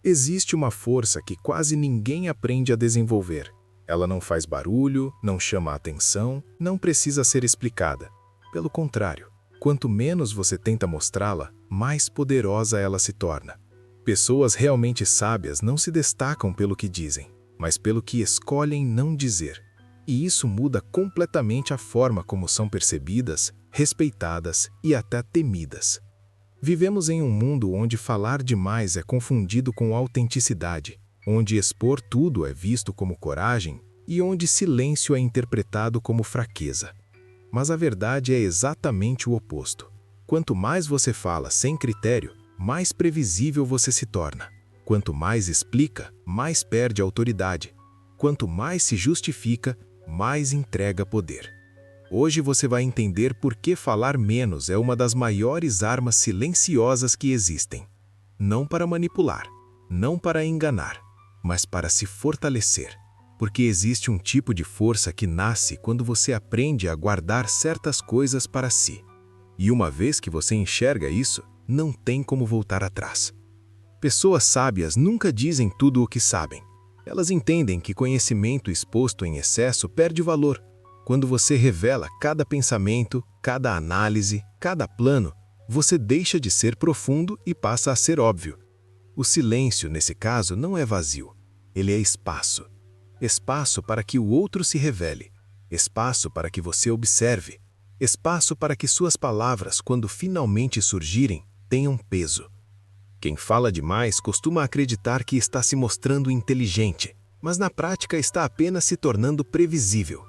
Existe uma força que quase ninguém aprende a desenvolver. Ela não faz barulho, não chama a atenção, não precisa ser explicada. Pelo contrário, quanto menos você tenta mostrá-la, mais poderosa ela se torna. Pessoas realmente sábias não se destacam pelo que dizem, mas pelo que escolhem não dizer. E isso muda completamente a forma como são percebidas, respeitadas e até temidas. Vivemos em um mundo onde falar demais é confundido com autenticidade, onde expor tudo é visto como coragem e onde silêncio é interpretado como fraqueza. Mas a verdade é exatamente o oposto. Quanto mais você fala sem critério, mais previsível você se torna. Quanto mais explica, mais perde autoridade. Quanto mais se justifica, mais entrega poder. Hoje você vai entender por que falar menos é uma das maiores armas silenciosas que existem. Não para manipular, não para enganar, mas para se fortalecer. Porque existe um tipo de força que nasce quando você aprende a guardar certas coisas para si. E uma vez que você enxerga isso, não tem como voltar atrás. Pessoas sábias nunca dizem tudo o que sabem. Elas entendem que conhecimento exposto em excesso perde valor. Quando você revela cada pensamento, cada análise, cada plano, você deixa de ser profundo e passa a ser óbvio. O silêncio, nesse caso, não é vazio. Ele é espaço. Espaço para que o outro se revele. Espaço para que você observe. Espaço para que suas palavras, quando finalmente surgirem, tenham peso. Quem fala demais costuma acreditar que está se mostrando inteligente, mas na prática está apenas se tornando previsível.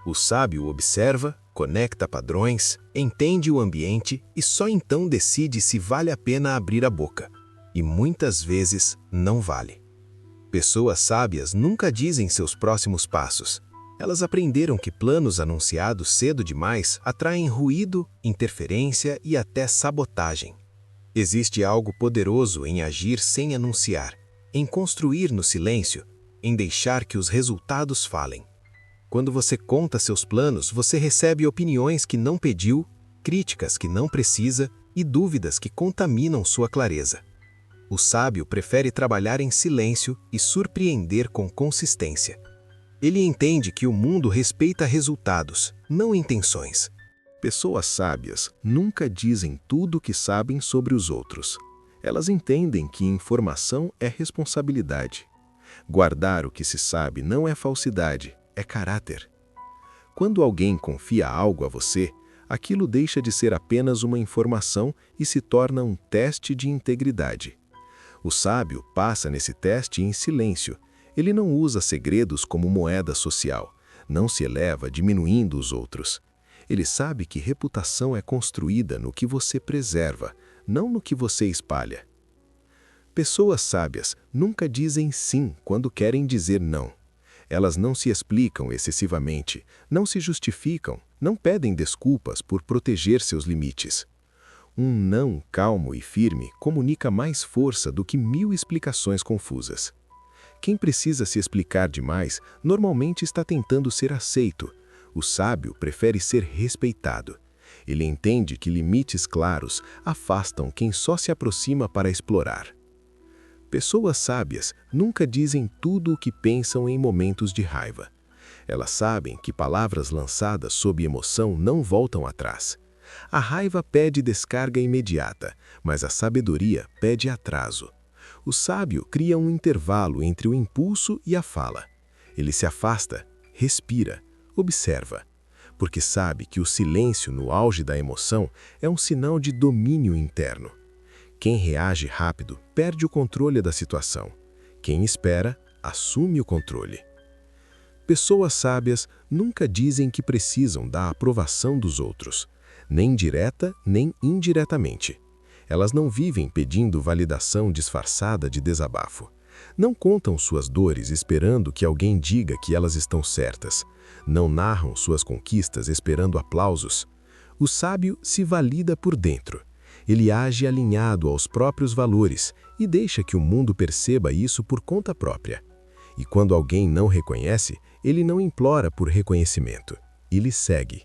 O sábio observa, conecta padrões, entende o ambiente e só então decide se vale a pena abrir a boca. E muitas vezes não vale. Pessoas sábias nunca dizem seus próximos passos. Elas aprenderam que planos anunciados cedo demais atraem ruído, interferência e até sabotagem. Existe algo poderoso em agir sem anunciar, em construir no silêncio, em deixar que os resultados falem. Quando você conta seus planos, você recebe opiniões que não pediu, críticas que não precisa e dúvidas que contaminam sua clareza. O sábio prefere trabalhar em silêncio e surpreender com consistência. Ele entende que o mundo respeita resultados, não intenções. Pessoas sábias nunca dizem tudo o que sabem sobre os outros. Elas entendem que informação é responsabilidade. Guardar o que se sabe não é falsidade, é caráter. Quando alguém confia algo a você, aquilo deixa de ser apenas uma informação e se torna um teste de integridade. O sábio passa nesse teste em silêncio. Ele não usa segredos como moeda social, não se eleva diminuindo os outros. Ele sabe que reputação é construída no que você preserva, não no que você espalha. Pessoas sábias nunca dizem sim quando querem dizer não. Elas não se explicam excessivamente, não se justificam, não pedem desculpas por proteger seus limites. Um não calmo e firme comunica mais força do que 1000 explicações confusas. Quem precisa se explicar demais normalmente está tentando ser aceito. O sábio prefere ser respeitado. Ele entende que limites claros afastam quem só se aproxima para explorar. Pessoas sábias nunca dizem tudo o que pensam em momentos de raiva. Elas sabem que palavras lançadas sob emoção não voltam atrás. A raiva pede descarga imediata, mas a sabedoria pede atraso. O sábio cria um intervalo entre o impulso e a fala. Ele se afasta, respira, observa, porque sabe que o silêncio no auge da emoção é um sinal de domínio interno. Quem reage rápido perde o controle da situação. Quem espera, assume o controle. Pessoas sábias nunca dizem que precisam da aprovação dos outros, nem direta nem indiretamente. Elas não vivem pedindo validação disfarçada de desabafo. Não contam suas dores esperando que alguém diga que elas estão certas. Não narram suas conquistas esperando aplausos. O sábio se valida por dentro. Ele age alinhado aos próprios valores e deixa que o mundo perceba isso por conta própria. E quando alguém não reconhece, ele não implora por reconhecimento. Ele segue.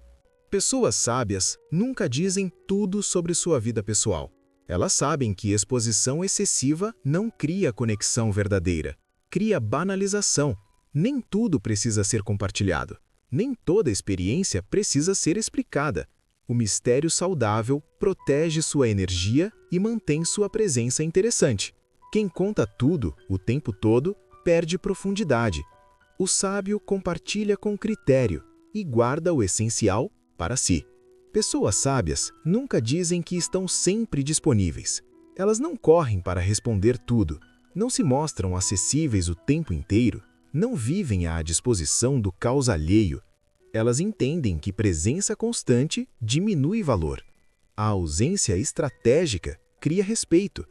Pessoas sábias nunca dizem tudo sobre sua vida pessoal. Elas sabem que exposição excessiva não cria conexão verdadeira, cria banalização. Nem tudo precisa ser compartilhado. Nem toda experiência precisa ser explicada. O mistério saudável protege sua energia e mantém sua presença interessante. Quem conta tudo, o tempo todo, perde profundidade. O sábio compartilha com critério e guarda o essencial para si. Pessoas sábias nunca dizem que estão sempre disponíveis. Elas não correm para responder tudo, não se mostram acessíveis o tempo inteiro, não vivem à disposição do caos alheio. Elas entendem que presença constante diminui valor. A ausência estratégica cria respeito.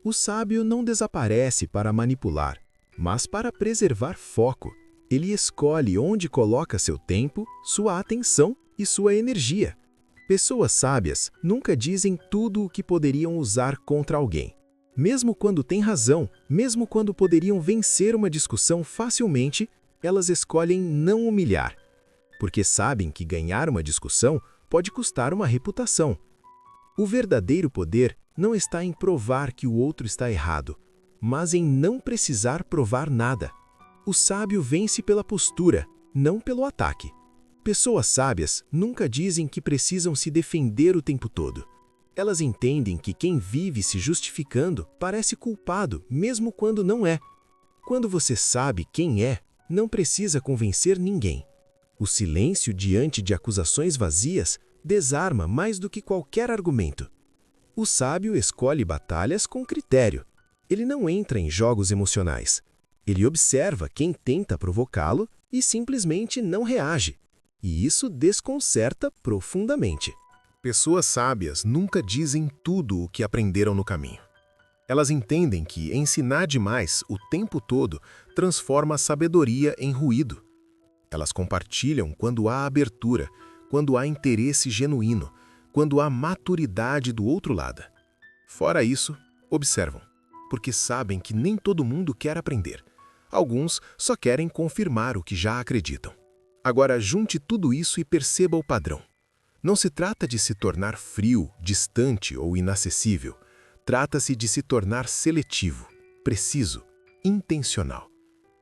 O sábio não desaparece para manipular, mas para preservar foco. Ele escolhe onde coloca seu tempo, sua atenção e sua energia. Pessoas sábias nunca dizem tudo o que poderiam usar contra alguém. Mesmo quando têm razão, mesmo quando poderiam vencer uma discussão facilmente, elas escolhem não humilhar, porque sabem que ganhar uma discussão pode custar uma reputação. O verdadeiro poder não está em provar que o outro está errado, mas em não precisar provar nada. O sábio vence pela postura, não pelo ataque. Pessoas sábias nunca dizem que precisam se defender o tempo todo. Elas entendem que quem vive se justificando parece culpado, mesmo quando não é. Quando você sabe quem é, não precisa convencer ninguém. O silêncio diante de acusações vazias desarma mais do que qualquer argumento. O sábio escolhe batalhas com critério. Ele não entra em jogos emocionais. Ele observa quem tenta provocá-lo e simplesmente não reage. E isso desconcerta profundamente. Pessoas sábias nunca dizem tudo o que aprenderam no caminho. Elas entendem que ensinar demais o tempo todo transforma a sabedoria em ruído. Elas compartilham quando há abertura, quando há interesse genuíno, quando há maturidade do outro lado. Fora isso, observam, porque sabem que nem todo mundo quer aprender. Alguns só querem confirmar o que já acreditam. Agora junte tudo isso e perceba o padrão. Não se trata de se tornar frio, distante ou inacessível. Trata-se de se tornar seletivo, preciso, intencional.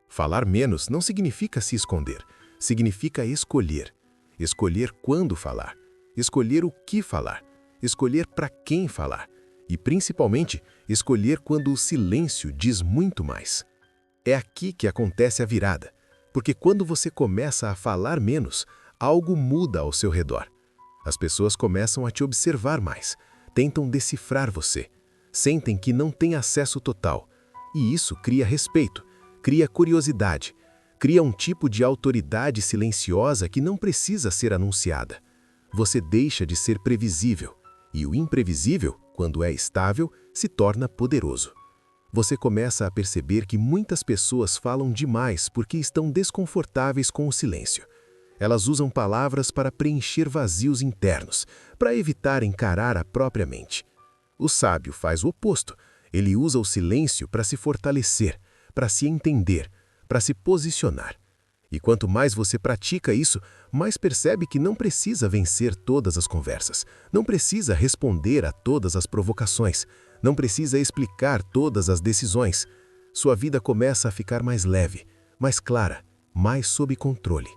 Falar menos não significa se esconder, significa escolher. Escolher quando falar, escolher o que falar, escolher para quem falar e, principalmente, escolher quando o silêncio diz muito mais. É aqui que acontece a virada, porque quando você começa a falar menos, algo muda ao seu redor. As pessoas começam a te observar mais, tentam decifrar você, sentem que não têm acesso total. E isso cria respeito, cria curiosidade, cria um tipo de autoridade silenciosa que não precisa ser anunciada. Você deixa de ser previsível, e o imprevisível, quando é estável, se torna poderoso. Você começa a perceber que muitas pessoas falam demais porque estão desconfortáveis com o silêncio. Elas usam palavras para preencher vazios internos, para evitar encarar a própria mente. O sábio faz o oposto. Ele usa o silêncio para se fortalecer, para se entender, para se posicionar. E quanto mais você pratica isso, mais percebe que não precisa vencer todas as conversas, não precisa responder a todas as provocações, não precisa explicar todas as decisões. Sua vida começa a ficar mais leve, mais clara, mais sob controle.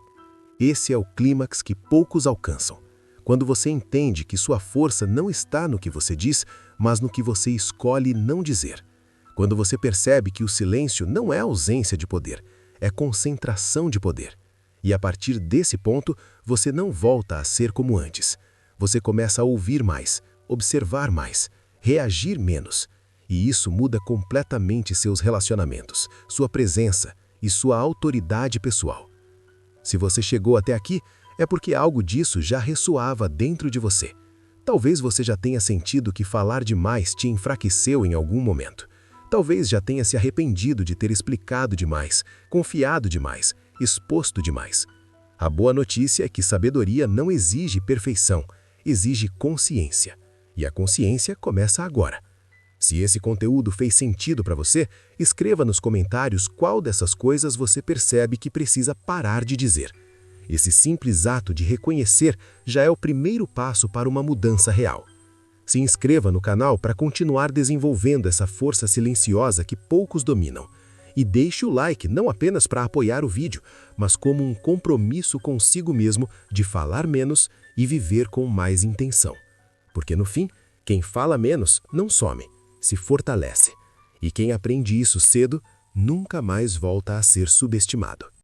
Esse é o clímax que poucos alcançam. Quando você entende que sua força não está no que você diz, mas no que você escolhe não dizer. Quando você percebe que o silêncio não é ausência de poder, é concentração de poder. E a partir desse ponto, você não volta a ser como antes. Você começa a ouvir mais, observar mais, reagir menos. E isso muda completamente seus relacionamentos, sua presença e sua autoridade pessoal. Se você chegou até aqui, é porque algo disso já ressoava dentro de você. Talvez você já tenha sentido que falar demais te enfraqueceu em algum momento. Talvez já tenha se arrependido de ter explicado demais, confiado demais, exposto demais. A boa notícia é que sabedoria não exige perfeição, exige consciência. E a consciência começa agora. Se esse conteúdo fez sentido para você, escreva nos comentários qual dessas coisas você percebe que precisa parar de dizer. Esse simples ato de reconhecer já é o primeiro passo para uma mudança real. Se inscreva no canal para continuar desenvolvendo essa força silenciosa que poucos dominam. E deixe o like não apenas para apoiar o vídeo, mas como um compromisso consigo mesmo de falar menos e viver com mais intenção. Porque no fim, quem fala menos não some, se fortalece. E quem aprende isso cedo nunca mais volta a ser subestimado.